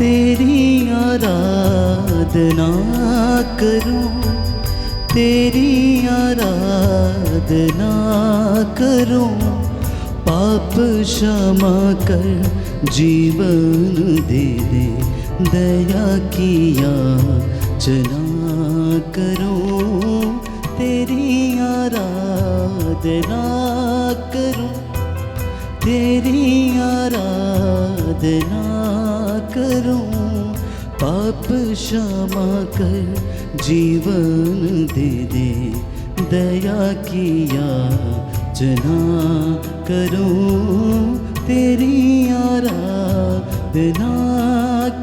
तेरी आराधना करूं, तेरी आराधना करूं। पाप क्षमा कर जीवन दे दे, दया की याचना करूं। तेरी आराधना करूं, तेरी आराधना करूं। पाप क्षमा कर जीवन दे दे, दया की याचना करूं। तेरी आराधना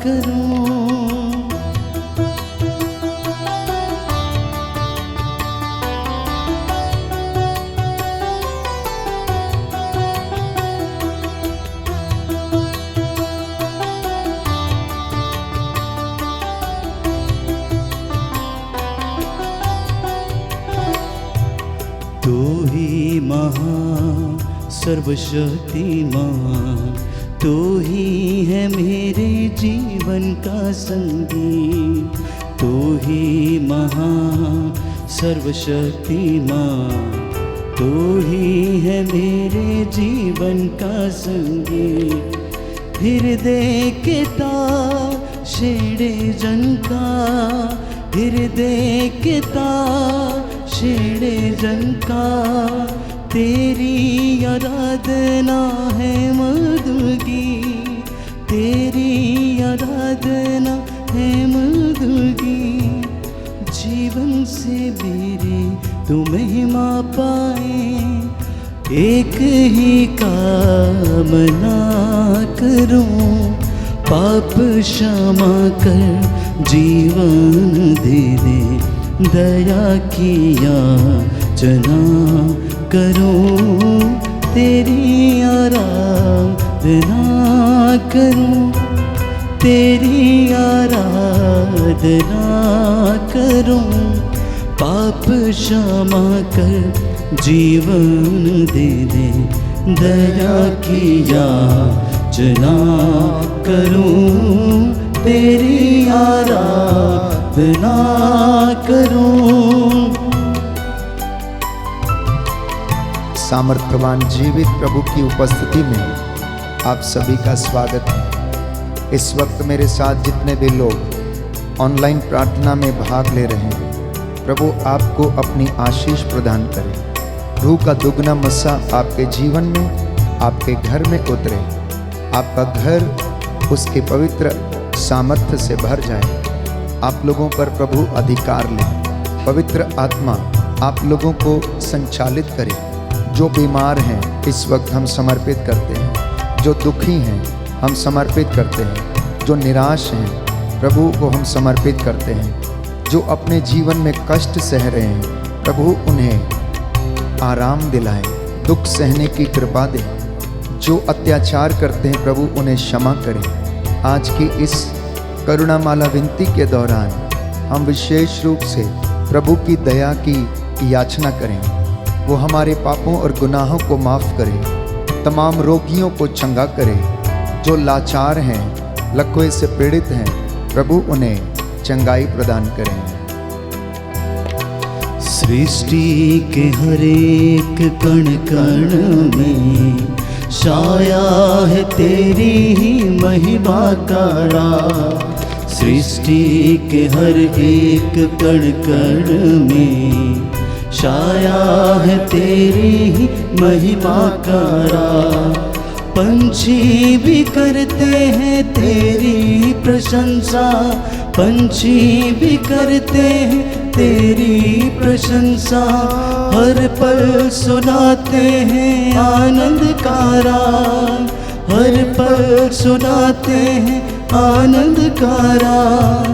करूं। तू ही महान सर्वशक्तिमान, तू ही है मेरे जीवन का संगीत। तू ही महान सर्वशक्तिमान, तू ही है मेरे जीवन का संगीत। हृदय के तार छेड़े जन का, हृदय के तार छेड़े जन का। तेरी आराधना है मधुगी, तेरी आराधना है मधुगी। जीवन से मेरी तू महिमा पाए, एक ही कामना करूं। पाप क्षमा कर जीवन दे दे, दया की याचना करूं। तेरी आराधना करूं, तेरी आराधना करूं। पाप क्षमा कर जीवन दे दे, दया की याचना करूं। तेरी आराधना करूं। सामर्थ्यवान जीवित प्रभु की उपस्थिति में आप सभी का स्वागत है। इस वक्त मेरे साथ जितने भी लोग ऑनलाइन प्रार्थना में भाग ले रहे हैं, प्रभु आपको अपनी आशीष प्रदान करे। रूह का दुगना मस्सा आपके जीवन में, आपके घर में उतरे। आपका घर उसके पवित्र सामर्थ्य से भर जाए। आप लोगों पर प्रभु अधिकार ले। पवित्र आत्मा आप लोगों को संचालित करे। जो बीमार हैं इस वक्त हम समर्पित करते हैं, जो दुखी हैं हम समर्पित करते हैं, जो निराश हैं प्रभु को हम समर्पित करते हैं, जो अपने जीवन में कष्ट सह रहे हैं प्रभु उन्हें आराम दिलाए, दुख सहने की कृपा दे। जो अत्याचार करते हैं प्रभु उन्हें क्षमा करें। आज की इस करुणामाला विनती के दौरान हम विशेष रूप से प्रभु की दया की याचना करें। वो हमारे पापों और गुनाहों को माफ़ करे, तमाम रोगियों को चंगा करे। जो लाचार हैं, लकवे से पीड़ित हैं प्रभु उन्हें चंगाई प्रदान करें। सृष्टि के हर एक कण कण में छाया है तेरी ही महिमा का राज। सृष्टि के हर एक कण कण में छाया है तेरी ही महिमा का राज। पंछी भी करते हैं तेरी प्रशंसा, पंछी भी करते हैं तेरी प्रशंसा। हर पल सुनाते हैं आनंद का राग, हर पल सुनाते हैं आनंद का राग।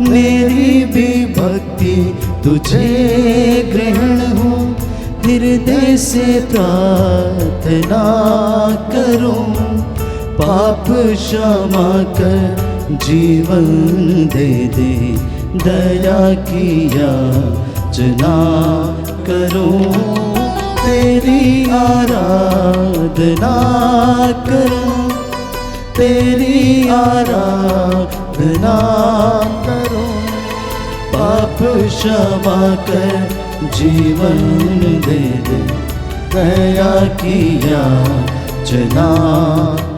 मेरी भी भक्ति तुझे ग्रहण हो, हृदय से प्रार्थना करूं। पाप क्षमा कर जीवन दे दे, दया की याचना करूं। तेरी आराधना करूं, तेरी आराधना करूं। पाप क्षमा कर जीवन दे दे, दया किया जना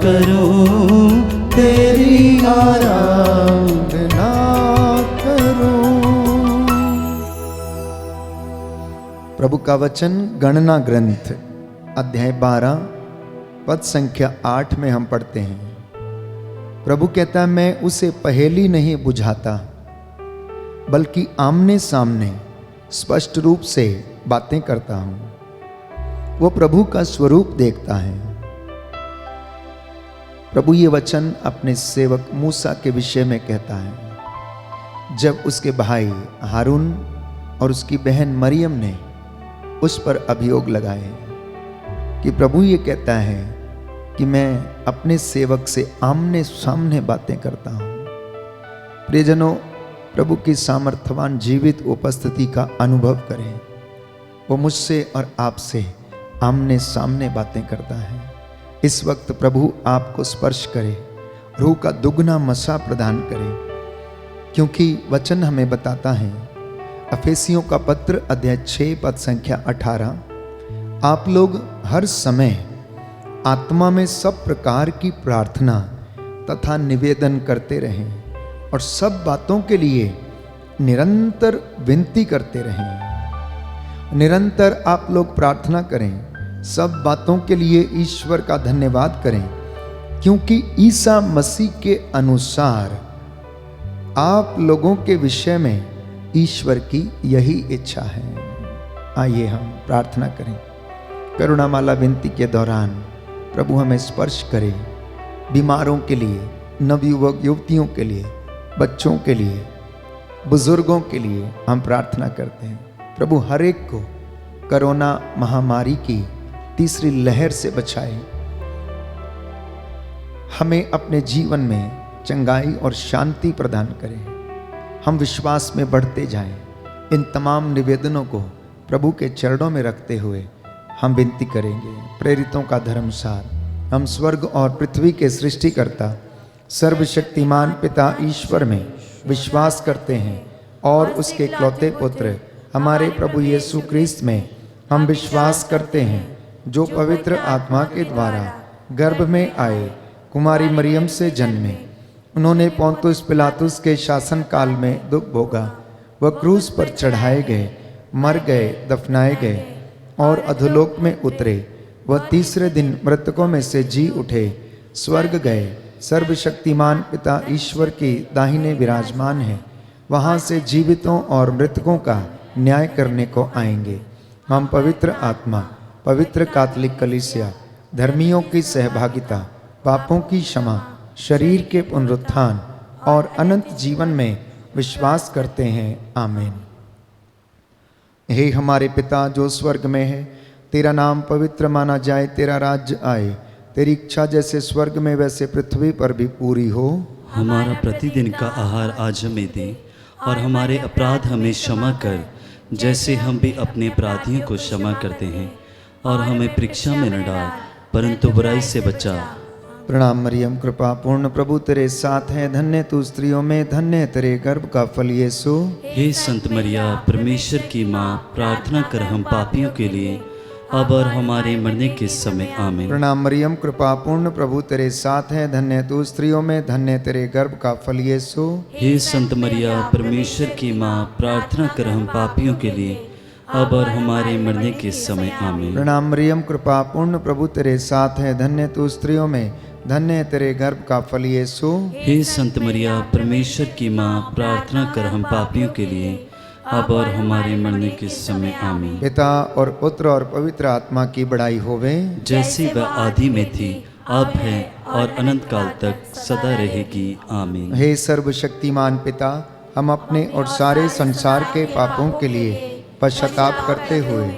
करूं तेरी आराधना करूं। प्रभु का वचन गणना ग्रंथ अध्याय 12 पद संख्या 8 में हम पढ़ते हैं। प्रभु कहता है, मैं उसे पहेली नहीं बुझाता, बल्कि आमने सामने स्पष्ट रूप से बातें करता हूं। वो प्रभु का स्वरूप देखता है। प्रभु ये वचन अपने सेवक मूसा के विषय में कहता है, जब उसके भाई हारून और उसकी बहन मरियम ने उस पर अभियोग लगाए कि प्रभु ये कहता है कि मैं अपने सेवक से आमने सामने बातें करता हूं। प्रियजनों, प्रभु की सामर्थ्यवान जीवित उपस्थिति का अनुभव करें। वो मुझसे और आपसे आमने सामने बातें करता है। इस वक्त प्रभु आपको स्पर्श करे, रूह का दुगना मसा प्रदान करे, क्योंकि वचन हमें बताता है, अफेसियों का पत्र अध्याय 6 पद संख्या 18, आप लोग हर समय आत्मा में सब प्रकार की प्रार्थना तथा निवेदन करते रहें और सब बातों के लिए निरंतर विनती करते रहें। निरंतर आप लोग प्रार्थना करें, सब बातों के लिए ईश्वर का धन्यवाद करें, क्योंकि ईसा मसीह के अनुसार आप लोगों के विषय में ईश्वर की यही इच्छा है। आइए हम प्रार्थना करें। करुणामाला विनती के दौरान प्रभु हमें स्पर्श करे। बीमारों के लिए, नवयुवक युवतियों के लिए, बच्चों के लिए, बुजुर्गों के लिए हम प्रार्थना करते हैं। प्रभु हर एक को कोरोना महामारी की तीसरी लहर से बचाए। हमें अपने जीवन में चंगाई और शांति प्रदान करें। हम विश्वास में बढ़ते जाएं। इन तमाम निवेदनों को प्रभु के चरणों में रखते हुए हम विनती करेंगे। प्रेरितों का धर्मसार, हम स्वर्ग और पृथ्वी के सृष्टिकर्ता सर्वशक्तिमान पिता ईश्वर में विश्वास करते हैं और उसके इकलौते पुत्र हमारे प्रभु यीशु क्रिस्त में हम विश्वास करते हैं, जो पवित्र आत्मा के द्वारा गर्भ में आए, कुमारी मरियम से जन्मे। उन्होंने पोंतुस पिलातुस के शासन काल में दुख भोगा, वह क्रूस पर चढ़ाए गए, मर गए, दफनाए गए और अधोलोक में उतरे। वह तीसरे दिन मृतकों में से जी उठे, स्वर्ग गए, सर्वशक्तिमान पिता ईश्वर की दाहिने विराजमान है। वहाँ से जीवितों और मृतकों का न्याय करने को आएंगे। हम पवित्र आत्मा, पवित्र कैथोलिक कलीसिया, धर्मियों की सहभागिता, पापों की क्षमा, शरीर के पुनरुत्थान और अनंत जीवन में विश्वास करते हैं। आमीन। हे हमारे पिता जो स्वर्ग में है, तेरा नाम पवित्र माना जाए, तेरा राज्य आए, तेरी इच्छा जैसे स्वर्ग में वैसे पृथ्वी पर भी पूरी हो। हमारा प्रतिदिन का आहार आज हमें दे और हमारे अपराध हमें क्षमा कर, जैसे हम भी अपने अपराधियों को क्षमा करते हैं, और हमें परीक्षा में न डाल, परंतु बुराई से बचा। प्रणाम मरियम, कृपा पूर्ण प्रभु तेरे साथ है, धन्य तू स्त्रियों में, धन्य तेरे गर्भ का फल यीशु। हे संत मरिया, परमेश्वर की माँ, प्रार्थना कर हम पापियों के लिए, अब और हमारे मरने के समय। आमीन। प्रणाम मरियम, कृपा पूर्ण प्रभु तेरे साथ है, धन्य तू स्त्रियों में, धन्य तेरे गर्भ का फल यीशु। हे संत मरिया, परमेश्वर की माँ, प्रार्थना कर हम पापियों के लिए, अब और हमारे मरने के समय। आमीन। प्रणाम मरियम, कृपा पूर्ण प्रभु तेरे साथ है, धन्य तू स्त्रियों में, धन्य तेरे गर्भ का फल यीशु। हे संत मरिया, परमेश्वर की माँ, प्रार्थना कर हम पापियों के लिए, अब और हमारे मरने के समय। आमीन। पिता और पुत्र और पवित्र आत्मा की बड़ाई होवे, जैसी वह आदि में थी, अब है और अनंत काल तक सदा रहेगी। आमीन। हे सर्वशक्तिमान पिता, हम अपने और सारे संसार के पापों के लिए पश्चाताप करते हुए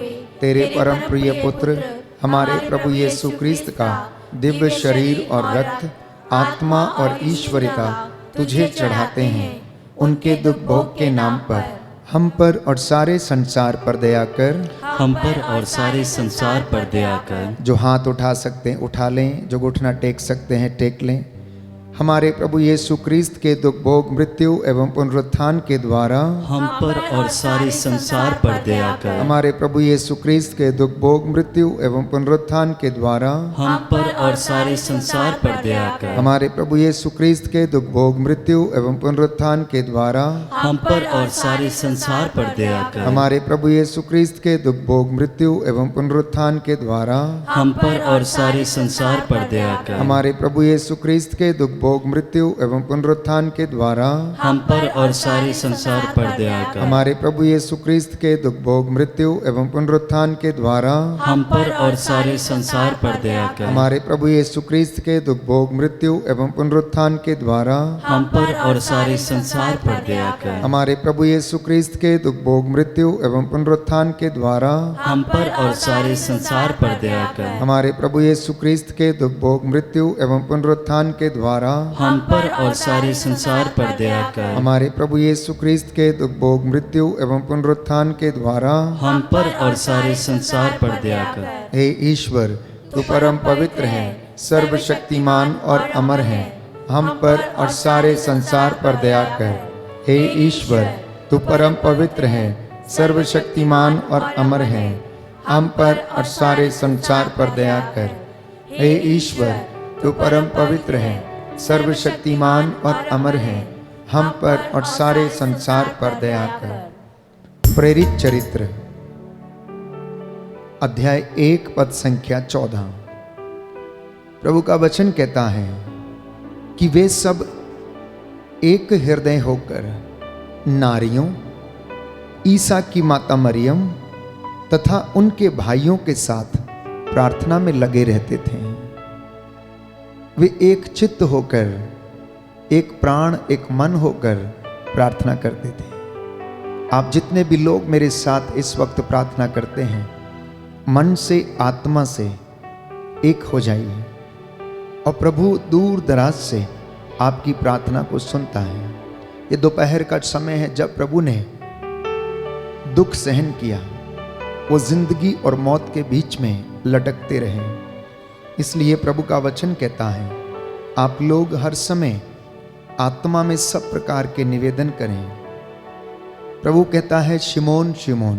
तेरे परम प्रिय पुत्र हमारे प्रभु यीशु क्रिस्त का दिव्य शरीर और रक्त, आत्मा और ईश्वरिता तुझे चढ़ाते हैं। उनके दुख भोग के नाम पर हम पर और सारे संसार पर दया कर। हम पर और सारे संसार पर दया कर। जो हाथ उठा सकते हैं उठा लें, जो घुटना टेक सकते हैं टेक लें। हमारे प्रभु यीशु क्रिस्त के दुख भोग मृत्यु एवं पुनरुत्थान के द्वारा हम पर और सारे संसार पर दया कर। हमारे प्रभु यीशु क्रिस्त के दुख भोग मृत्यु एवं पुनरुत्थान के द्वारा हम पर और सारे संसार पर दया कर। हमारे प्रभु यीशु क्रिस्त के दुख भोग मृत्यु एवं पुनरुत्थान के द्वारा हम पर और सारे संसार पर दया कर। हमारे प्रभु यीशु क्रिस्त के दुख भोग मृत्यु एवं पुनरुत्थान के द्वारा हम पर और सारे संसार पर दया कर। हमारे प्रभु यीशु क्रिस्त के दुख भोग मृत्यु एवं पुनरुत्थान के द्वारा हम पर और सारे संसार पर दया कर। हमारे प्रभु यीशु क्रिस्त के दुख भोग मृत्यु एवं पुनरुत्थान के द्वारा हम पर और सारे संसार पर दया कर। हमारे प्रभु यीशु क्रिस्त के दुख भोग मृत्यु एवं पुनरुत्थान के द्वारा हम पर और सारे संसार पर दया कर। हमारे प्रभु यीशु क्रिस्त के दुख भोग मृत्यु एवं पुनरुत्थान के द्वारा हम पर और सारे संसार पर दया कर। हमारे प्रभु यीशु क्रिस्त के दुख भोग मृत्यु एवं पुनरुत्थान के द्वारा हम पर और सारे संसार पर दया कर। हमारे प्रभु यीशु क्रिस्त के दुख भोग मृत्यु एवं पुनरुत्थान के द्वारा हम पर और सारे संसार पर दया कर। हे ईश्वर, तू परम पवित्र है, सर्वशक्तिमान और अमर है, हम पर और सारे संसार पर दया कर। हे ईश्वर, तू परम पवित्र है, सर्वशक्तिमान और अमर है, हम पर और सारे संसार पर दया कर। हे ईश्वर, तू परम पवित्र है, सर्वशक्तिमान और अमर है, हम पर और सारे संसार पर दया कर। प्रेरित चरित्र अध्याय 1 पद संख्या 14। प्रभु का वचन कहता है कि वे सब एक हृदय होकर नारियों, ईसा की माता मरियम तथा उनके भाइयों के साथ प्रार्थना में लगे रहते थे। वे एक चित्त होकर, एक प्राण, एक मन होकर प्रार्थना करते थे। आप जितने भी लोग मेरे साथ इस वक्त प्रार्थना करते हैं, मन से, आत्मा से एक हो जाइए और प्रभु दूर दराज से आपकी प्रार्थना को सुनता है। ये दोपहर का समय है जब प्रभु ने दुख सहन किया, वो जिंदगी और मौत के बीच में लटकते रहे। इसलिए प्रभु का वचन कहता है, आप लोग हर समय आत्मा में सब प्रकार के निवेदन करें। प्रभु कहता है, शिमोन शिमोन,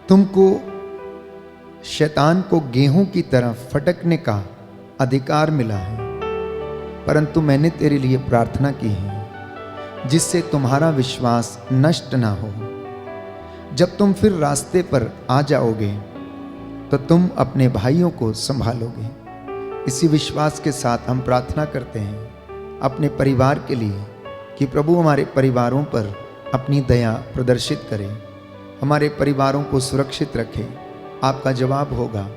तुमको शैतान को गेहूं की तरह फटकने का अधिकार मिला है, परंतु मैंने तेरे लिए प्रार्थना की है जिससे तुम्हारा विश्वास नष्ट ना हो। जब तुम फिर रास्ते पर आ जाओगे तो तुम अपने भाइयों को संभालोगे। इसी विश्वास के साथ हम प्रार्थना करते हैं अपने परिवार के लिए कि प्रभु हमारे परिवारों पर अपनी दया प्रदर्शित करे, हमारे परिवारों को सुरक्षित रखे। आपका जवाब होगा,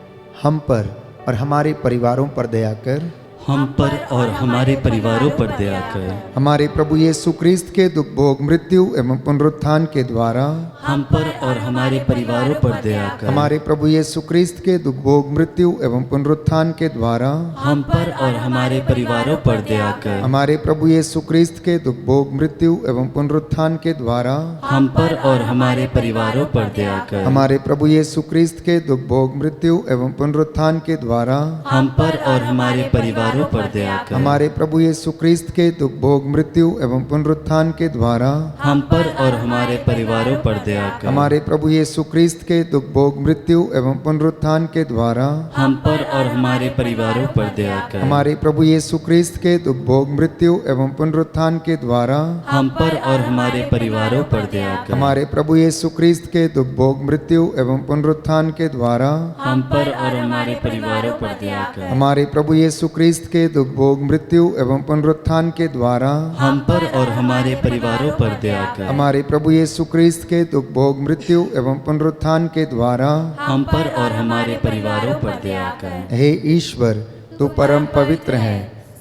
हम पर और हमारे परिवारों पर दया कर। हम पर और हमारे परिवारों पर दया कर। हमारे प्रभु यीशु क्रिस्त के दुख भोग मृत्यु एवं पुनरुत्थान के द्वारा हम पर और हमारे परिवारों पर दया कर। हमारे प्रभु यीशु क्रिस्त के दुख भोग मृत्यु एवं पुनरुत्थान के द्वारा हम पर और हमारे परिवारों पर दया कर। हमारे प्रभु यीशु क्रिस्त के दुख भोग मृत्यु एवं पुनरुत्थान के द्वारा हम पर और हमारे परिवारों पर दया कर। हमारे प्रभु यीशु क्रिस्त के दुख भोग मृत्यु एवं पुनरुत्थान के द्वारा हम पर और हमारे परिवारों पर दया कर। हमारे प्रभु यीशु क्रिस्त के दुख भोग मृत्यु एवं पुनरुत्थान के द्वारा हम पर और हमारे परिवारों पर दया कर। हमारे प्रभु यीशु क्रिस्त के दुख भोग मृत्यु एवं पुनरुत्थान के द्वारा हम पर और हमारे परिवारों पर दया कर। हमारे प्रभु यीशु क्रिस्त के दुख भोग मृत्यु एवं पुनरुत्थान के द्वारा हम पर और हमारे परिवारों पर दया कर। हमारे प्रभु यीशु क्रिस्त के दुख भोग मृत्यु एवं पुनरुत्थान के द्वारा हम पर और हमारे परिवारों पर दया कर। हमारे प्रभु यीशु क्रिस्त के दुख भोग मृत्यु एवं पुनरुत्थान के द्वारा हम पर और हमारे परिवारों पर दया कर। हमारे प्रभु यीशु क्रिस्त के दुख भोग मृत्यु एवं पुनरुत्थान के द्वारा हम पर और हमारे परिवारों पर दया कर। हे ईश्वर, तू परम पवित्र है,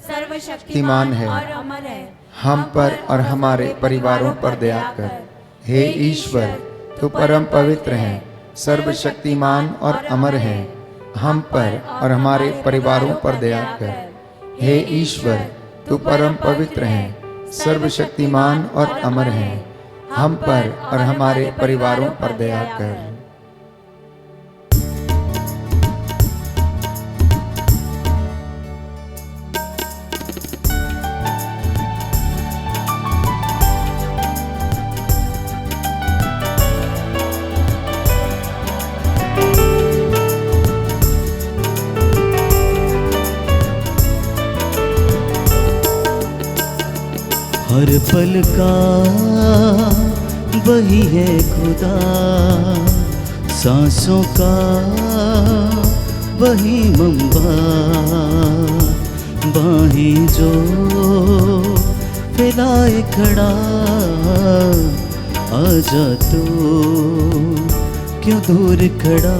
सर्वशक्तिमान है और अमर है, हम पर और हमारे परिवारों पर दया कर। हे ईश्वर, तू परम पवित्र है, सर्वशक्तिमान और अमर है, हम पर और हमारे परिवारों पर दया कर। हे ईश्वर, तू परम पवित्र है, सर्वशक्तिमान और अमर है, हम पर और हमारे परिवारों पर दया कर। हर पल का वही है खुदा, सांसों का वही मंबा, बाहें जो फैलाए खड़ा, आजा तू क्यों दूर खड़ा,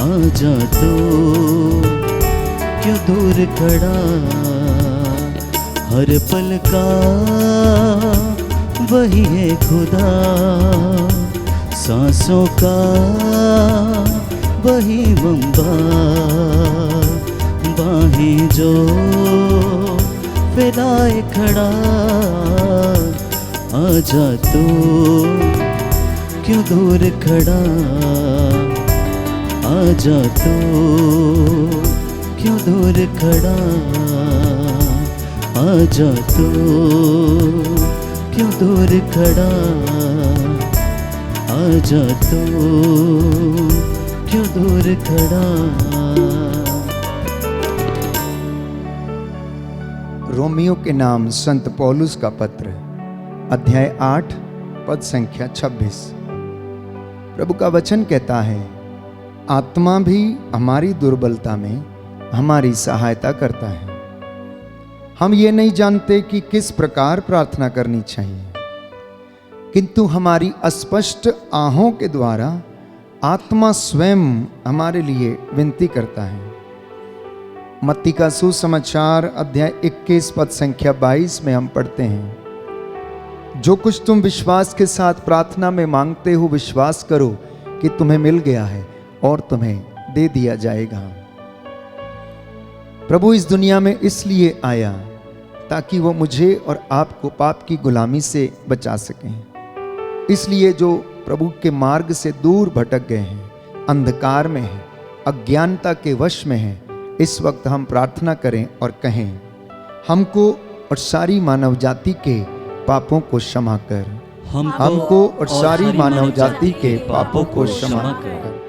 आजा तू क्यों दूर खड़ा। हर पल का वही है खुदा, सांसों का वही मंबा, बाहें जो फैलाए खड़ा, आजा तू क्यों दूर खड़ा, आजा तू क्यों दूर खड़ा, आजा तू क्यों दूर खड़ा, आजा तू क्यों दूर खड़ा। रोमियो के नाम संत पौलुस का पत्र, अध्याय 8 पद संख्या 26। प्रभु का वचन कहता है, आत्मा भी हमारी दुर्बलता में हमारी सहायता करता है। हम ये नहीं जानते कि किस प्रकार प्रार्थना करनी चाहिए, किंतु हमारी अस्पष्ट आहों के द्वारा आत्मा स्वयं हमारे लिए विनती करता है। मत्ती का सुसमाचार अध्याय 21 पद संख्या 22 में हम पढ़ते हैं, जो कुछ तुम विश्वास के साथ प्रार्थना में मांगते हो, विश्वास करो कि तुम्हें मिल गया है और तुम्हें दे दिया जाएगा। प्रभु इस दुनिया में इसलिए आया ताकि वो मुझे और आपको पाप की गुलामी से बचा सकें। इसलिए जो प्रभु के मार्ग से दूर भटक गए हैं, अंधकार में हैं, अज्ञानता के वश में हैं, इस वक्त हम प्रार्थना करें और कहें, हमको और सारी मानव जाति के पापों को क्षमा कर, हमको और सारी मानव जाति के पापों को क्षमा कर।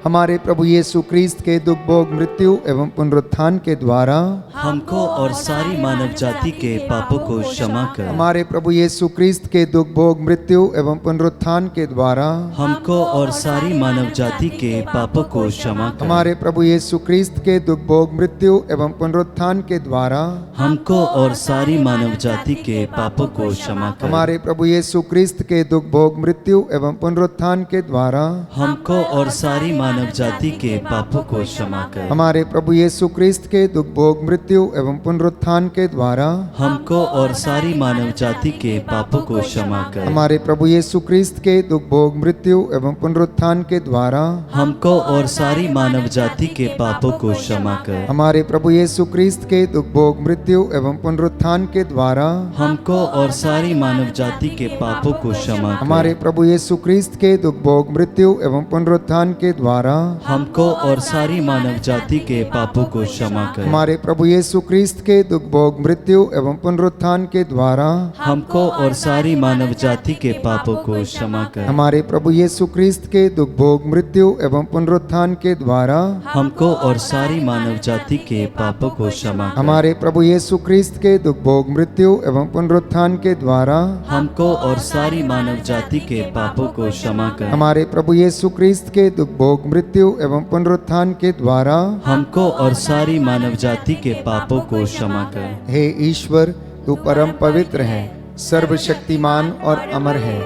हमारे प्रभु यीशु क्रिस्त के दुख भोग मृत्यु एवं पुनरुत्थान के द्वारा हमको और सारी मानव जाति के पापों को क्षमा कर। हमारे प्रभु यीशु क्रिस्त के दुख भोग मृत्यु एवं पुनरुत्थान के द्वारा हमको और सारी मानव जाति के पापों को क्षमा कर। हमारे प्रभु यीशु क्रिस्त के दुख भोग मृत्यु एवं पुनरुत्थान के द्वारा हमको और सारी मानव जाति के पापों को क्षमा कर। हमारे प्रभु यीशु क्रिस्त के दुख भोग मृत्यु एवं पुनरुत्थान के द्वारा हमको और सारी मानव जाति के पापों को क्षमा कर। हमारे प्रभु यीशु क्रिस्त के दुख भोग मृत्यु एवं पुनरुत्थान के द्वारा हमको और सारी मानव जाति के पापों को क्षमा कर। हमारे प्रभु यीशु क्रिस्त के दुख भोग मृत्यु एवं पुनरुत्थान के द्वारा हमको और सारी मानव जाति के पापों को क्षमा कर। हमारे प्रभु यीशु क्रिस्त के दुख भोग मृत्यु एवं पुनरुत्थान के द्वारा हमको और सारी मानव जाति के पापों को क्षमा कर। हमारे प्रभु यीशु क्रिस्त के दुख भोग मृत्यु एवं पुनरुत्थान के द्वारा हमको और सारी मानव जाति के पापों को क्षमा कर। हमारे प्रभु यीशु क्रिस्त के दुख भोग मृत्यु एवं पुनरुत्थान के द्वारा हमको और सारी मानव जाति के पापों को क्षमा कर। हमारे प्रभु यीशु क्रिस्त के दुख भोग मृत्यु एवं पुनरुत्थान के द्वारा हमको और सारी मानव जाति के पापों को क्षमा कर। हमारे प्रभु यीशु क्रिस्त के दुख भोग मृत्यु एवं पुनरुत्थान के द्वारा हमको और सारी मानव जाति के पापों को क्षमा कर। हमारे प्रभु यीशु क्रिस्त के दुख भोग मृत्यु एवं पुनरुत्थान के द्वारा हमको और सारी मानव जाति के पापों को क्षमा कर। हे ईश्वर, तू परम पवित्र है, सर्वशक्तिमान और अमर है,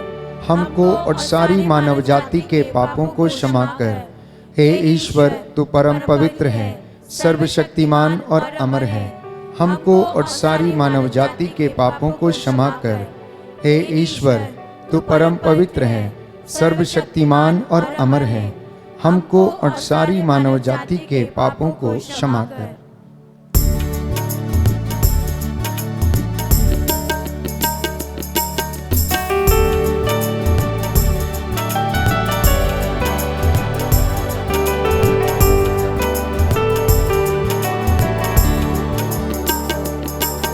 हमको और सारी मानव जाति के पापों को क्षमा कर। हे ईश्वर, तू परम पवित्र है, सर्वशक्तिमान और अमर है, हमको और सारी मानव जाति के पापों को क्षमा कर। हे ईश्वर, तू परम पवित्र है, सर्वशक्तिमान और अमर है, हमको और सारी मानव जाति के पापों को क्षमा कर।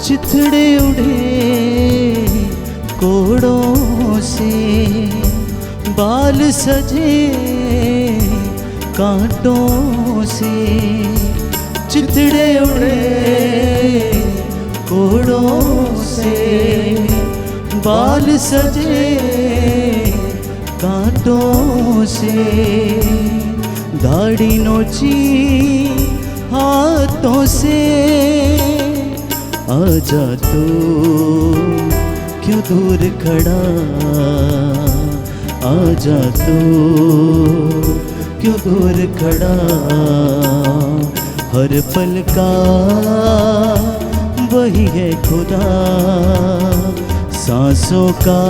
चिथड़े उड़े कोड़ों से, बाल सजे कांटों से, चिथड़े उड़े कोड़ों बाल सजे कांटों से, दाढ़ी नोची हाथों से, आजा तू क्यों दूर खड़ा, आजा तू क्यों दूर खड़ा, हर पल का वही है खुदा, सांसों का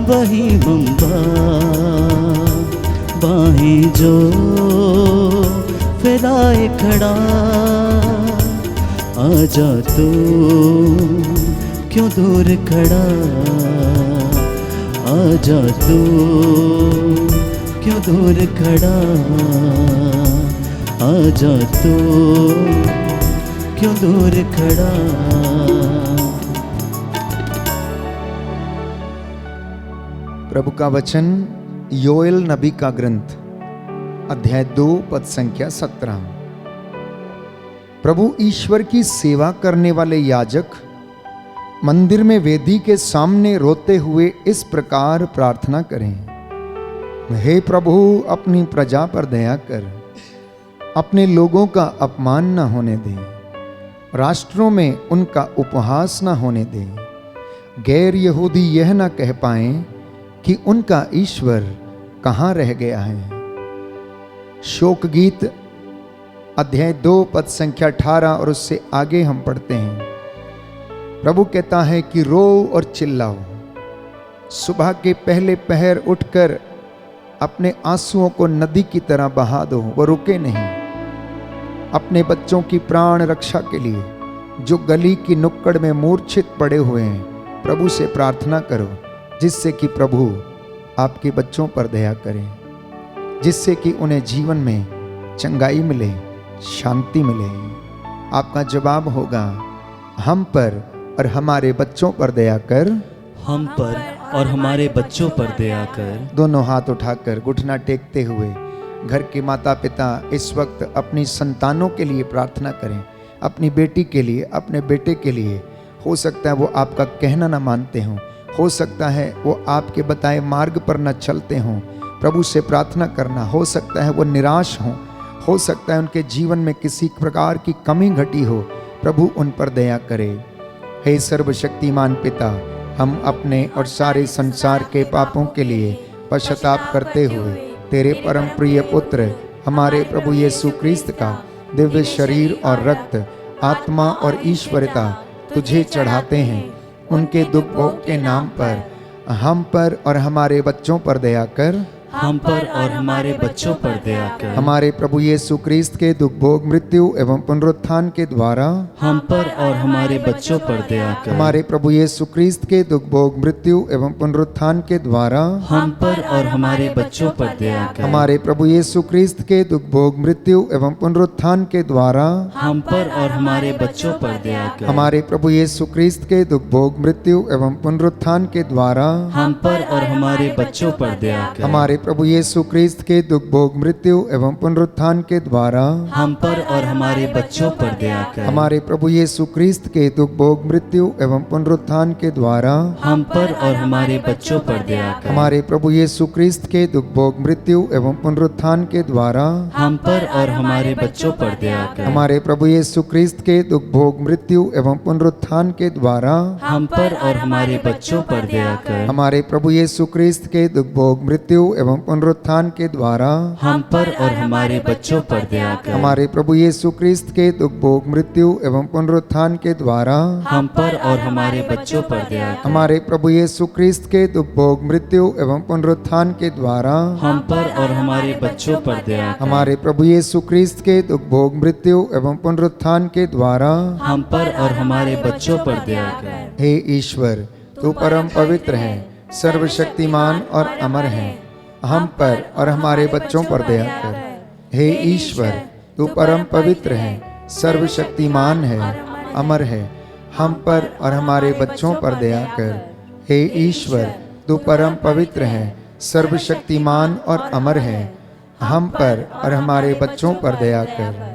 वही बम्बा, बाहें जो फैलाए खड़ा, आजा तू क्यों दूर खड़ा, आजा तू क्यों दूर खड़ा, आजा तू क्यों दूर खड़ा। प्रभु का वचन योएल नबी का ग्रंथ अध्याय 2 पद संख्या 17। प्रभु ईश्वर की सेवा करने वाले याजक मंदिर में वेदी के सामने रोते हुए इस प्रकार प्रार्थना करें, हे प्रभु अपनी प्रजा पर दया कर, अपने लोगों का अपमान न होने दे, राष्ट्रों में उनका उपहास न होने दे, गैर यहूदी यह न कह पाएं कि उनका ईश्वर कहाँ रह गया है। शोक गीत अध्याय 2 पद संख्या 18 और उससे आगे हम पढ़ते हैं। प्रभु कहता है कि रो और चिल्लाओ, सुबह के पहले पहर उठकर अपने आंसुओं को नदी की तरह बहा दो, वो रुके नहीं। अपने बच्चों की प्राण रक्षा के लिए जो गली की नुक्कड़ में मूर्छित पड़े हुए हैं, प्रभु से प्रार्थना करो, जिससे कि प्रभु आपके बच्चों पर दया करें, जिससे कि उन्हें जीवन में चंगाई मिले, शांति मिले। आपका जवाब होगा, हम पर और हमारे बच्चों पर दया कर, हम पर और हमारे बच्चों पर दया कर। दोनों हाथ उठाकर घुटना टेकते हुए घर के माता पिता इस वक्त अपनी संतानों के लिए प्रार्थना करें, अपनी बेटी के लिए, अपने बेटे के लिए। हो सकता है वो आपका कहना ना मानते हों, हो सकता है वो आपके बताए मार्ग पर न चलते हों। प्रभु से प्रार्थना करना, हो सकता है वो निराश हों, हो सकता है उनके जीवन में किसी प्रकार की कमी घटी हो, प्रभु उन पर दया करे। हे सर्वशक्तिमान पिता, हम अपने और सारे संसार के पापों के लिए पश्चाताप करते हुए तेरे परम प्रिय पुत्र हमारे प्रभु यीशु क्रिस्त का दिव्य शरीर और रक्त, आत्मा और ईश्वरता तुझे चढ़ाते हैं। उनके दुख भोग के नाम पर हम पर और हमारे बच्चों पर दया कर, हम पर और हमारे बच्चों पर दया कर। हमारे प्रभु यीशु क्रिस्त के दुख भोग मृत्यु एवं पुनरुत्थान के द्वारा हम पर और हमारे बच्चों पर दया कर। हमारे प्रभु यीशु क्रिस्त के दुख भोग मृत्यु एवं पुनरुत्थान के द्वारा हम पर और हमारे बच्चों पर दया कर। हमारे प्रभु यीशु क्रिस्त के दुख भोग मृत्यु एवं पुनरुत्थान के द्वारा हम पर और हमारे बच्चों पर दया कर। हमारे प्रभु यीशु क्रिस्त के दुख भोग मृत्यु एवं पुनरुत्थान के द्वारा हम पर और हमारे बच्चों पर दया कर। हमारे प्रभु यीशु क्रिस्त के दुख भोग मृत्यु एवं पुनरुत्थान के द्वारा हम पर और हमारे बच्चों पर दया कर। हमारे प्रभु यीशु क्रिस्त के दुख भोग मृत्यु एवं पुनरुत्थान के द्वारा हम पर और हमारे बच्चों पर दया कर। हमारे प्रभु यीशु क्रिस्त के दुख भोग मृत्यु एवं पुनरुत्थान के द्वारा हम पर और हमारे बच्चों पर दया कर। हमारे प्रभु यीशु क्रिस्त के दुख भोग मृत्यु एवं पुनरुत्थान के द्वारा हम पर और हमारे बच्चों पर दया कर। हमारे प्रभु यीशु क्रिस्त के दुख भोग मृत्यु एवं पुनरुत्थान के द्वारा हम पर और हमारे बच्चों पर दया कर। हमारे प्रभु यीशु क्रिस्त के दुख भोग मृत्यु एवं पुनरुत्थान के द्वारा हम पर और हमारे बच्चों पर दया कर। हमारे प्रभु यीशु क्रिस्त के दुख भोग मृत्यु एवं पुनरुत्थान के द्वारा हम पर और हमारे बच्चों पर दया कर। हमारे प्रभु यीशु क्रिस्त के दुख भोग मृत्यु एवं पुनरुत्थान के द्वारा हम पर और हमारे बच्चों पर दया कर। हे ईश्वर, तू परम पवित्र है, सर्वशक्तिमान और अमर है, हम पर और हमारे बच्चों पर दया कर। हे ईश्वर, तू परम पवित्र है, सर्वशक्तिमान है, अमर है, हम पर और हमारे बच्चों पर दया कर। हे ईश्वर, तू परम पवित्र है, सर्वशक्तिमान और अमर है, हम पर और हमारे बच्चों पर दया कर।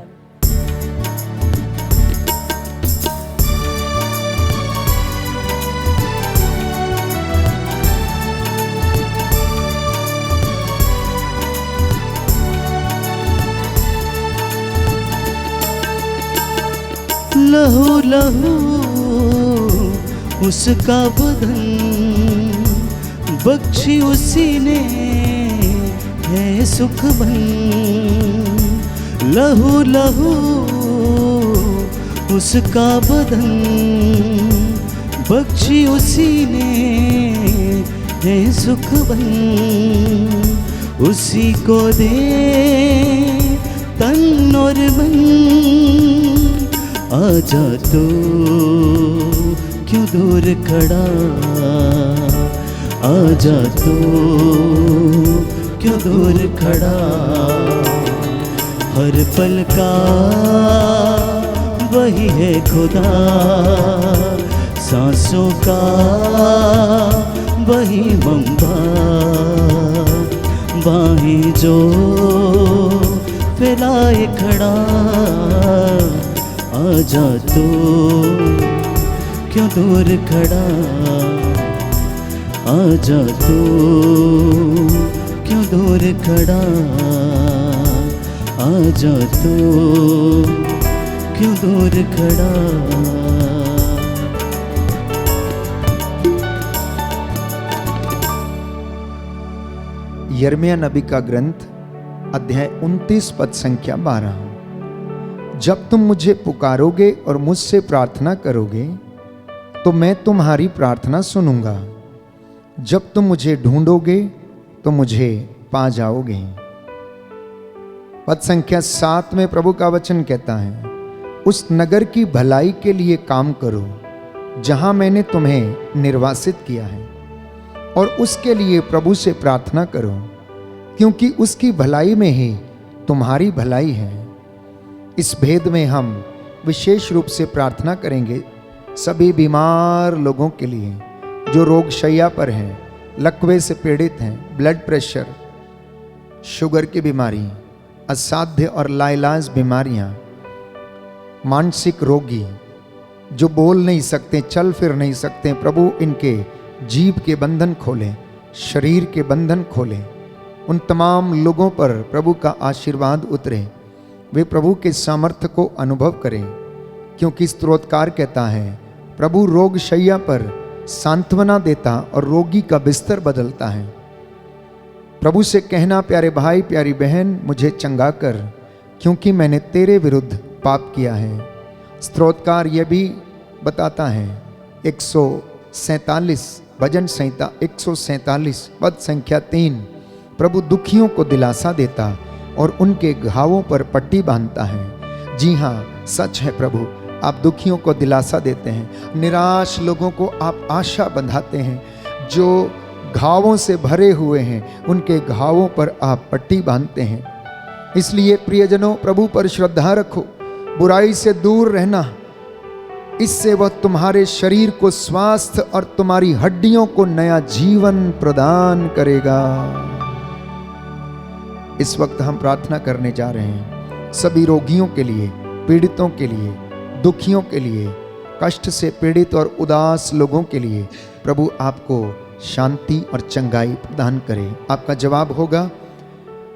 लहू लहू उसका बदन बख्शी उसी ने है सुख बन। लहू लहू उसका बदन बख्शी उसी ने है सुख बन। उसी को दे तन और मन, आजा तो क्यों दूर खड़ा, आजा तो क्यों दूर खड़ा। हर पल का वही है खुदा, सांसों का वही मंबा। बाहें जो फैलाए खड़ा, आजा तो क्यों दूर खड़ा, आजा तो क्यों दूर खड़ा, आजा तो क्यों दूर खड़ा। यिर्मयाह नबी का ग्रंथ अध्याय 29 पद संख्या 12। जब तुम मुझे पुकारोगे और मुझसे प्रार्थना करोगे तो मैं तुम्हारी प्रार्थना सुनूंगा। जब तुम मुझे ढूंढोगे तो मुझे पा जाओगे। पद संख्या 7 में प्रभु का वचन कहता है, उस नगर की भलाई के लिए काम करो जहां मैंने तुम्हें निर्वासित किया है, और उसके लिए प्रभु से प्रार्थना करो, क्योंकि उसकी भलाई में ही तुम्हारी भलाई है। इस भेद में हम विशेष रूप से प्रार्थना करेंगे सभी बीमार लोगों के लिए जो रोग शैया पर हैं, लकवे से पीड़ित हैं, ब्लड प्रेशर, शुगर की बीमारी, असाध्य और लाइलाज बीमारियां, मानसिक रोगी जो बोल नहीं सकते, चल फिर नहीं सकते, प्रभु इनके जीभ के बंधन खोलें, शरीर के बंधन खोलें। उन तमाम लोगों पर प्रभु का आशीर्वाद उतरे, वे प्रभु के सामर्थ्य को अनुभव करें, क्योंकि स्तोत्रकार कहता है, प्रभु रोग शैया पर सांत्वना देता और रोगी का बिस्तर बदलता है। प्रभु से कहना, प्यारे भाई प्यारी बहन मुझे चंगा कर, क्योंकि मैंने तेरे विरुद्ध पाप किया है। स्तोत्रकार यह भी बताता है 147 भजन संहिता 147 पद संख्या 3, प्रभु दुखियों को दिलासा देता और उनके घावों पर पट्टी बांधता है। जी हाँ, सच है प्रभु, आप दुखियों को दिलासा देते हैं, निराश लोगों को आप आशा बंधाते हैं, जो घावों से भरे हुए हैं उनके घावों पर आप पट्टी बांधते हैं। इसलिए प्रियजनों, प्रभु पर श्रद्धा रखो, बुराई से दूर रहना, इससे वह तुम्हारे शरीर को स्वास्थ्य और तुम्हारी हड्डियों को नया जीवन प्रदान करेगा। इस वक्त हम प्रार्थना करने जा रहे हैं सभी रोगियों के लिए, पीड़ितों के लिए, दुखियों के लिए, कष्ट से पीड़ित और उदास लोगों के लिए प्रभु आपको शांति और चंगाई प्रदान करे। आपका जवाब होगा,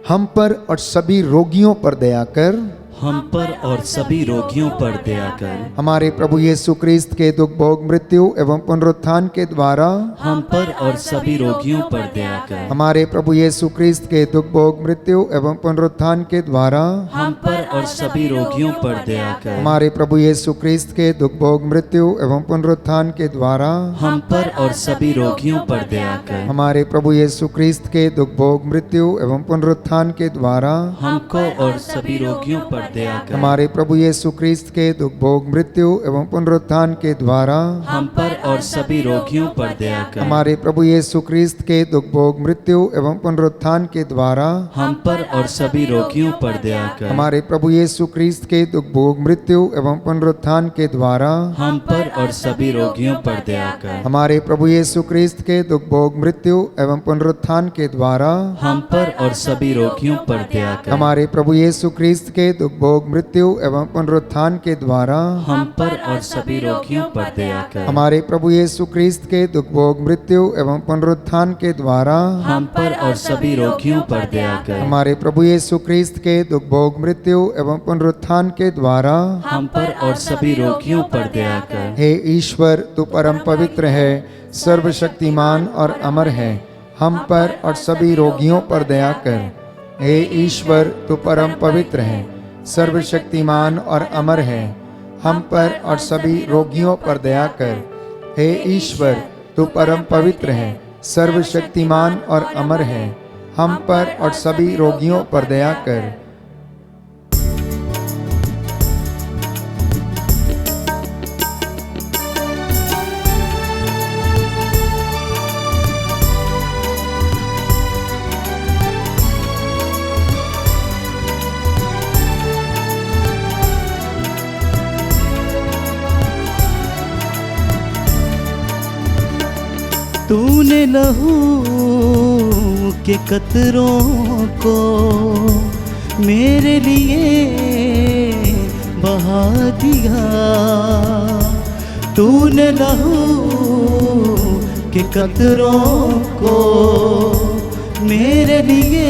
हम पर और सभी रोगियों पर दया कर, हम पर और सभी रोगियों पर दया कर। हमारे प्रभु यीशु क्रिस्त के दुख भोग मृत्यु एवं पुनरुत्थान के द्वारा हम पर और सभी रोगियों पर दया कर। हमारे प्रभु यीशु क्रिस्त के दुख भोग मृत्यु एवं पुनरुत्थान के द्वारा हम पर और सभी रोगियों पर दया कर। हमारे प्रभु यीशु क्रिस्त के दुख भोग मृत्यु एवं पुनरुत्थान के द्वारा हम पर और सभी रोगियों पर दया कर। हमारे प्रभु यीशु क्रिस्त के दुख भोग मृत्यु एवं पुनरुत्थान के द्वारा हमको और सभी रोगियों पर दया कर। हमारे प्रभु यीशु क्रिस्त के दुख भोग मृत्यु एवं पुनरुत्थान के द्वारा हम पर और सभी रोगियों पर दया कर। हमारे प्रभु यीशु क्रिस्त के दुख भोग मृत्यु एवं पुनरुत्थान के द्वारा हम पर और सभी रोगियों पर दया कर। हमारे प्रभु यीशु क्रिस्त के दुख भोग मृत्यु एवं पुनरुत्थान के द्वारा हम पर और सभी रोगियों पर दया कर। हमारे प्रभु यीशु क्रिस्त के दुख भोग मृत्यु एवं पुनरुत्थान के द्वारा हम पर और सभी रोगियों पर दया कर। हमारे प्रभु यीशु क्रिस्त के दुख भोग मृत्यु एवं पुनरुत्थान के द्वारा हम पर और सभी रोगियों पर दया कर। हमारे प्रभु यीशु क्रिस्त के दुख भोग मृत्यु एवं पुनरुत्थान के द्वारा हम पर और सभी रोगियों पर दया कर। हमारे प्रभु यीशु क्रिस्त के दुख भोग मृत्यु एवं पुनरुत्थान के द्वारा हम पर और सभी रोगियों पर दया कर। हे ईश्वर, तू परम पवित्र है, सर्वशक्तिमान और अमर है, हम पर और सभी रोगियों पर दया कर। हे ईश्वर, तू परम पवित्र है, सर्वशक्तिमान और अमर है, हम पर और सभी रोगियों पर दया कर। हे ईश्वर, तू परम पवित्र है, सर्वशक्तिमान और अमर है, हम पर और सभी रोगियों पर दया कर। तूने लहू के कतरों को मेरे लिए बहा दिया। तूने लहू के कतरों को मेरे लिए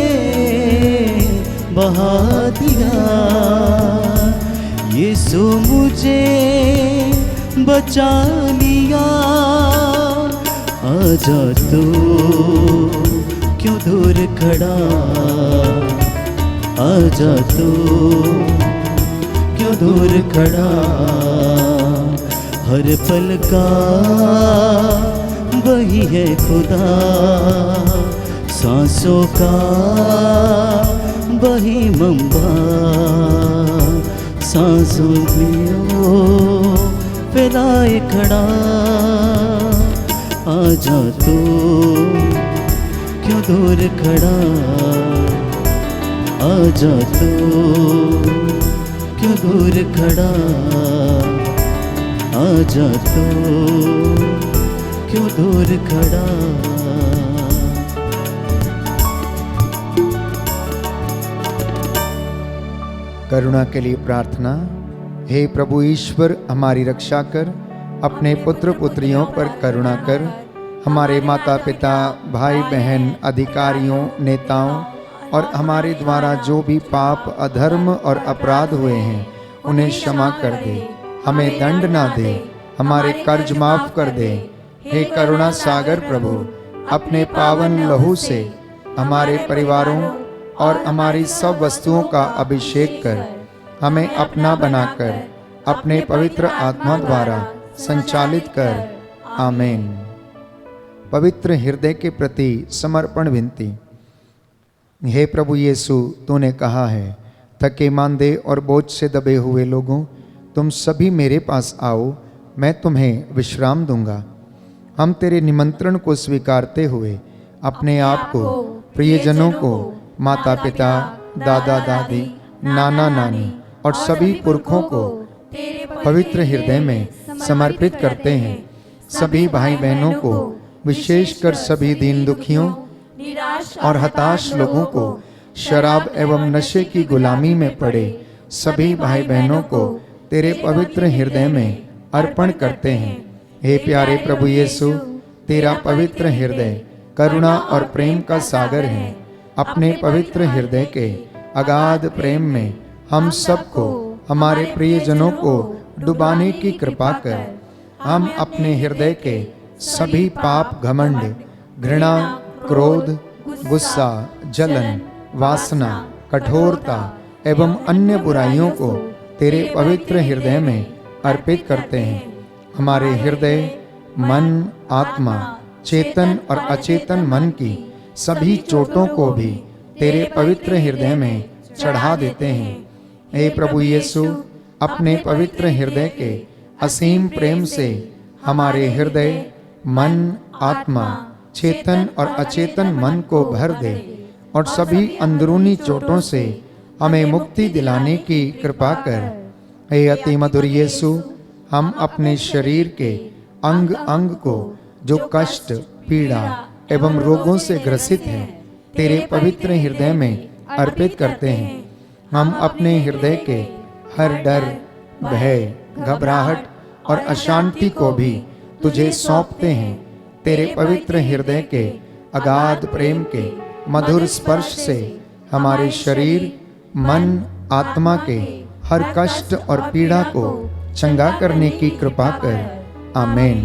बहा दिया। यीशु मुझे बचा लिया। आजा तू क्यों दूर खड़ा, आजा तू क्यों दूर खड़ा। हर पल का वही है खुदा, सांसों का वही मंबा। सांसों में ओ फैलाए खड़ा। आजा तू क्यों दूर खड़ा, आजा तू क्यों दूर खड़ा। आजा तू क्यों दूर खड़ा। करुणा के लिए प्रार्थना। हे प्रभु ईश्वर, हमारी रक्षा कर, अपने पुत्र पुत्रियों पर करुणा कर। हमारे माता पिता, भाई बहन, अधिकारियों, नेताओं और हमारे द्वारा जो भी पाप, अधर्म और अपराध हुए हैं उन्हें क्षमा कर दे, हमें दंड ना दे, हमारे कर्ज माफ कर दे। हे करुणा सागर प्रभु, अपने पावन लहू से हमारे परिवारों और हमारी सब वस्तुओं का अभिषेक कर, हमें अपना बनाकर अपने पवित्र आत्मा द्वारा संचालित कर। आमीन। पवित्र हृदय के प्रति समर्पण विनती। हे प्रभु यीशु, तूने कहा है, थके मांदे और बोझ से दबे हुए लोगों, तुम सभी मेरे पास आओ, मैं तुम्हें विश्राम दूंगा। हम तेरे निमंत्रण को स्वीकारते हुए अपने आप को, प्रियजनों को, माता पिता, दादा दादी, नाना नानी और सभी पुरखों को पवित्र हृदय में समर्पित करते हैं। सभी भाई बहनों को, विशेषकर सभी दीन दुखियों और हताश लोगों को, शराब एवं नशे की गुलामी में पड़े सभी भाई बहनों को तेरे पवित्र हृदय में अर्पण करते हैं। हे प्यारे प्रभु यीशु, तेरा पवित्र हृदय करुणा और प्रेम का सागर है। अपने पवित्र हृदय के अगाध प्रेम में हम सबको, हमारे प्रियजनों को डुबाने की कृपा कर। हम अपने हृदय के सभी पाप, घमंड, घृणा, क्रोध, गुस्सा, जलन, वासना, कठोरता एवं अन्य बुराइयों को तेरे पवित्र हृदय में अर्पित करते हैं। हमारे हृदय, मन, आत्मा, चेतन और अचेतन मन की सभी चोटों को भी तेरे पवित्र हृदय में चढ़ा देते हैं। हे प्रभु यीशु, अपने पवित्र हृदय के असीम प्रेम से हमारे हृदय, मन, आत्मा, चेतन और अचेतन मन को भर दे और सभी अंदरूनी चोटों से हमें मुक्ति दिलाने की कृपा कर। हे अति मधुर यीशु, हम अपने शरीर के अंग अंग को जो कष्ट, पीड़ा एवं रोगों से ग्रसित है, तेरे पवित्र हृदय में अर्पित करते हैं। हम अपने हृदय के हर डर, भय, घबराहट और अशांति को भी तुझे सौंपते हैं। तेरे पवित्र हृदय के अगाध प्रेम के मधुर स्पर्श से हमारे शरीर, मन, आत्मा के हर कष्ट और पीड़ा को चंगा करने की कृपा कर। आमीन।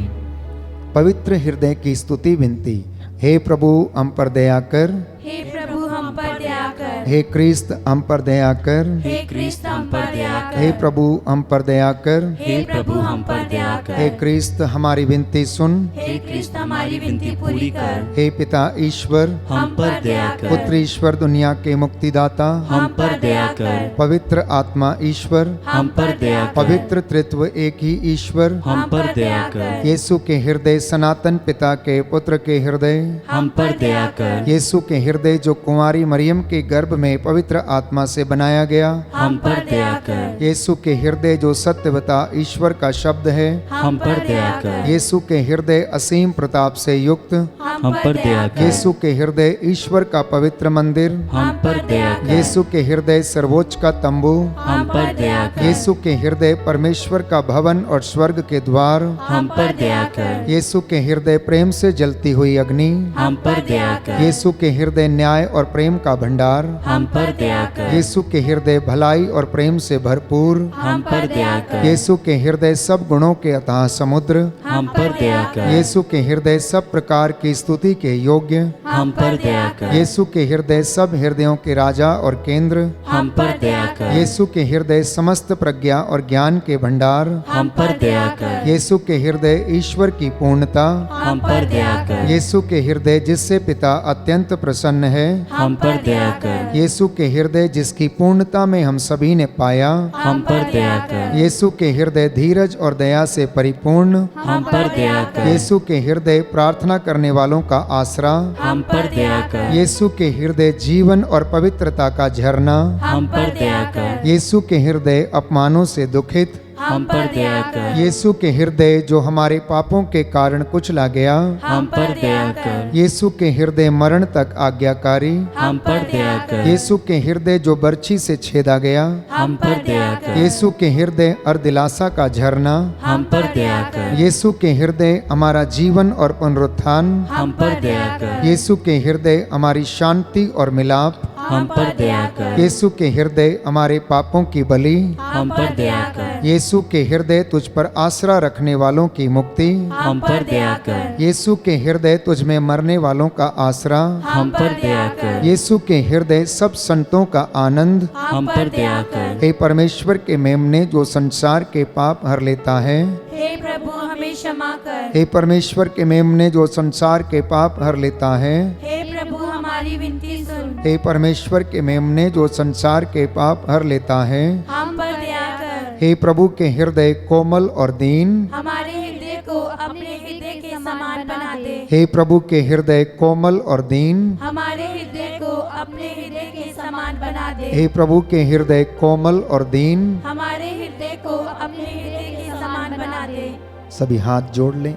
पवित्र हृदय की स्तुति विनती। हे प्रभु हम पर दया कर। हे प्रभु हम पर दया कर। हे क्रिस्त हम पर दया कर। हे क्रिस्त हम पर दया कर। हे प्रभु हम पर दया कर। हे प्रभु हम पर दया कर। हे क्रिस्त हमारी विनती सुन। हे क्रिस्त हमारी विनती पूरी कर। हे पिता ईश्वर, हम पर दया कर। पुत्र ईश्वर दुनिया के मुक्तिदाता, हम पर दया कर। पवित्र आत्मा ईश्वर, हम पर दया कर। पवित्र त्रित्व एक ही ईश्वर, हम पर दया कर। यीशु के हृदय सनातन पिता के पुत्र के हृदय, हम पर दया कर। यीशु के हृदय जो कुंवारी मरियम के गर्भ में पवित्र आत्मा से बनाया गया, हम पर दया कर। यीशु के हृदय जो सत्यवता ईश्वर का शब्द है, हम पर दया कर। यीशु के हृदय असीम प्रताप से युक्त, हम पर दया कर। यीशु के हृदय ईश्वर का पवित्र मंदिर, हम पर दया कर। यीशु के हृदय सर्वोच्च का तंबू, हम पर दया कर। यीशु के हृदय परमेश्वर का भवन और स्वर्ग के द्वार, हम पर दया कर। यीशु के हृदय प्रेम से जलती हुई अग्नि, हम पर दया कर। यीशु के हृदय न्याय और प्रेम का भंडार, हम पर दया कर। यीशु के हृदय भलाई और प्रेम से भरपूर, हम पर दया कर। यीशु के हृदय सब गुणों के अथाह समुद्र, हम पर दया कर। यीशु के हृदय सब प्रकार की स्तुति के योग्य, हम पर दया कर। यीशु के हृदय सब हृदयों के राजा और केंद्र, हम पर दया कर। यीशु के हृदय समस्त प्रज्ञा और ज्ञान के भंडार, हम पर दया कर। यीशु के हृदय ईश्वर की पूर्णता, हम पर दया कर। यीशु के हृदय जिससे पिता अत्यंत प्रसन्न है, हम पर दया कर। यीशु के हृदय जिसकी पूर्णता में हम सभी ने पाया, हम पर दया कर। यीशु के हृदय धीरज और दया से परिपूर्ण, हम पर दया कर। यीशु के हृदय प्रार्थना करने वालों का आसरा, हम पर दया कर। यीशु के हृदय जीवन और पवित्रता का झरना, हम पर दया कर। यीशु के हृदय अपमानों से दुखित, हम पर दया कर। यीशु के हृदय जो हमारे पापों के कारण कुचला गया, हम पर दया कर। यीशु के हृदय मरण तक आज्ञाकारी, हम पर दया कर। यीशु के हृदय जो बर्छी से छेदा गया, हम पर दया कर। यीशु के हृदय अर्दिलासा का झरना, हम पर दया कर। यीशु के हृदय हमारा जीवन और पुनरुत्थान, हम पर दया कर। यीशु के हृदय हमारी शांति और मिलाप, हम पर दया कर। यीशु के हृदय हमारे पापों की बलि, हम पर दया कर। यीशु के हृदय तुझ पर आसरा रखने वालों की मुक्ति, हम पर दया कर। यीशु के हृदय तुझ में मरने वालों का आसरा, हम पर दया कर। यीशु के हृदय सब संतों का आनंद, हम पर दया कर। हे परमेश्वर के मेमने जो संसार के पाप हर लेता है, हे प्रभु हमें क्षमा कर। हे परमेश्वर के मेमने जो संसार के पाप हर लेता है, हे प्रभु हमारी विनती सुन। हे परमेश्वर के मेमने जो संसार के पाप हर लेता है, हम पर दया कर। हे प्रभु के हृदय कोमल और दीन, हमारे हृदय को अपने हृदय के समान बना दे। हे प्रभु के हृदय कोमल और दीन, हमारे हृदय को अपने हृदय के समान बना दे। हे प्रभु के हृदय कोमल और दीन। हमारे हृदय को अपने हृदय के समान बना दे। सभी हाथ जोड़ लें,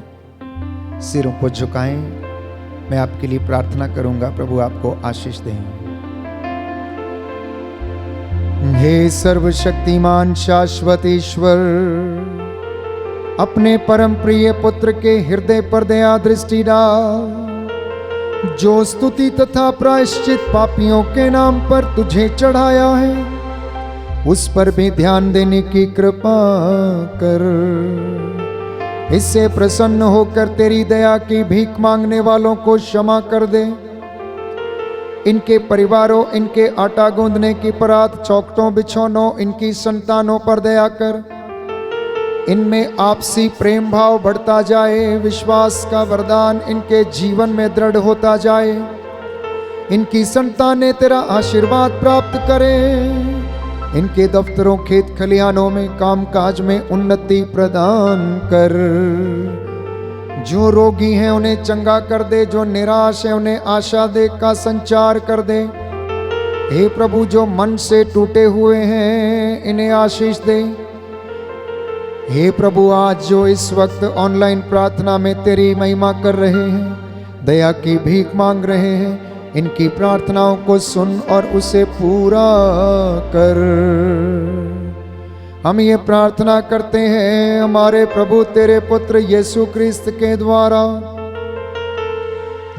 सिरों को झुकाएं। मैं आपके लिए प्रार्थना करूंगा, प्रभु आपको आशीष दें। हे सर्वशक्तिमान शाश्वत ईश्वर, अपने परम प्रिय पुत्र के हृदय पर दया दृष्टि डाल, जो स्तुति तथा प्रायश्चित पापियों के नाम पर तुझे चढ़ाया है, उस पर भी ध्यान देने की कृपा कर। इससे प्रसन्न होकर तेरी दया की भीख मांगने वालों को क्षमा कर दे। इनके परिवारों, इनके आटा गूंदने की परात, चौखटों, बिछौनों, इनकी संतानों पर दया कर। इनमें आपसी प्रेम भाव बढ़ता जाए, विश्वास का वरदान इनके जीवन में दृढ़ होता जाए। इनकी संतानें तेरा आशीर्वाद प्राप्त करें। इनके दफ्तरों, खेत खलिहानों में, कामकाज में उन्नति प्रदान कर। जो रोगी हैं उन्हें चंगा कर दे, जो निराश है उन्हें आशा दे का संचार कर दे। हे प्रभु, जो मन से टूटे हुए हैं इन्हें आशीष दे। हे प्रभु, आज जो इस वक्त ऑनलाइन प्रार्थना में तेरी महिमा कर रहे हैं, दया की भीख मांग रहे हैं, इनकी प्रार्थनाओं को सुन और उसे पूरा कर। हम ये प्रार्थना करते हैं हमारे प्रभु तेरे पुत्र यीशु क्रिस्त के द्वारा,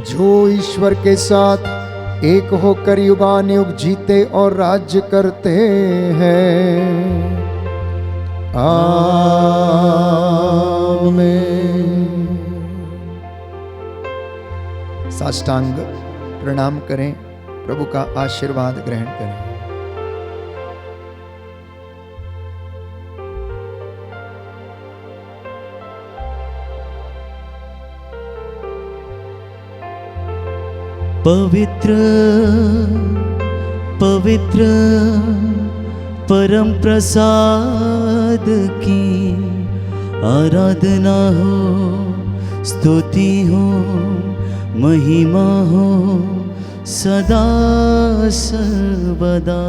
जो ईश्वर के साथ एक होकर युगानुयुग जीते और राज्य करते हैं। आमीन। साष्टांग प्रणाम करें, प्रभु का आशीर्वाद ग्रहण करें। पवित्र पवित्र परम प्रसाद की आराधना हो, स्तुति हो, महिमा हो सदा सर्वदा।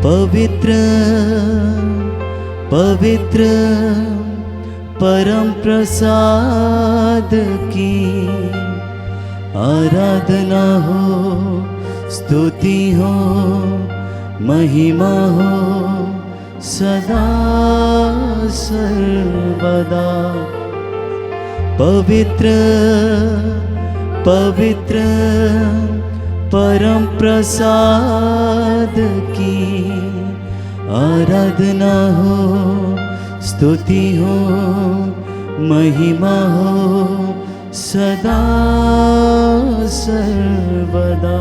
पवित्र पवित्र परम प्रसाद की आराधना हो, स्तुति हो, महिमा हो सदा सर्वदा। पवित्र पवित्र परम प्रसाद की आराधना हो, स्तुति हो, महिमा हो सदा सर्वदा।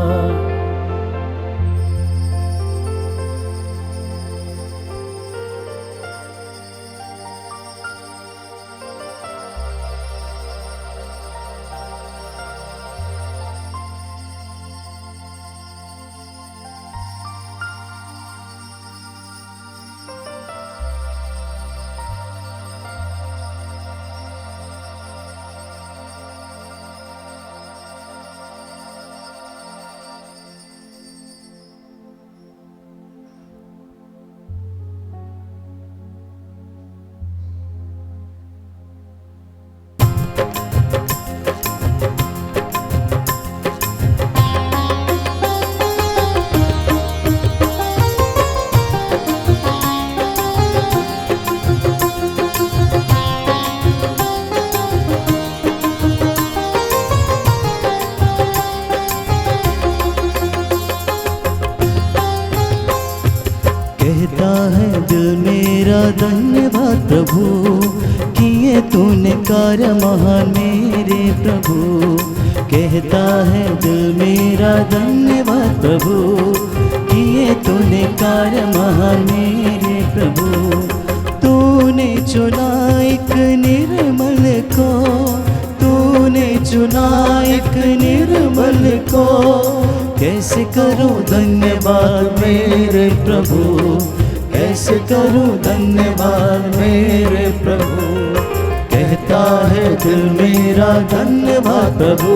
कहता है दिल मेरा धन्यवाद प्रभु, किए तूने कार्य महान मेरे प्रभु। कहता है दिल मेरा धन्यवाद प्रभु, किए तूने कार्य महान मेरे प्रभु। तूने चुना एक निर्मल को, तूने चुना एक निर्मल को। कैसे करूं धन्यवाद मेरे प्रभु, कैसे करूं धन्यवाद मेरे प्रभु। कहता है दिल मेरा धन्यवाद प्रभु,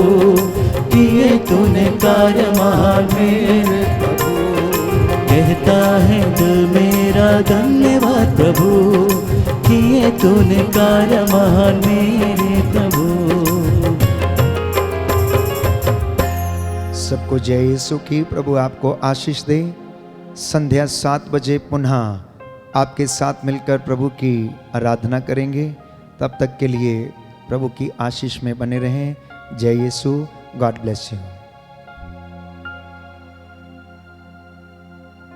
किए तूने कार्य महान मेरे प्रभु। कहता है दिल मेरा धन्यवाद प्रभु, किए तूने कार्य महान मेरे प्रभु। सबको जय यीशु की। प्रभु आपको आशीष दे। संध्या 7 बजे पुनः आपके साथ मिलकर प्रभु की आराधना करेंगे। तब तक के लिए प्रभु की आशीष में बने रहें। जय यीशु। God bless you.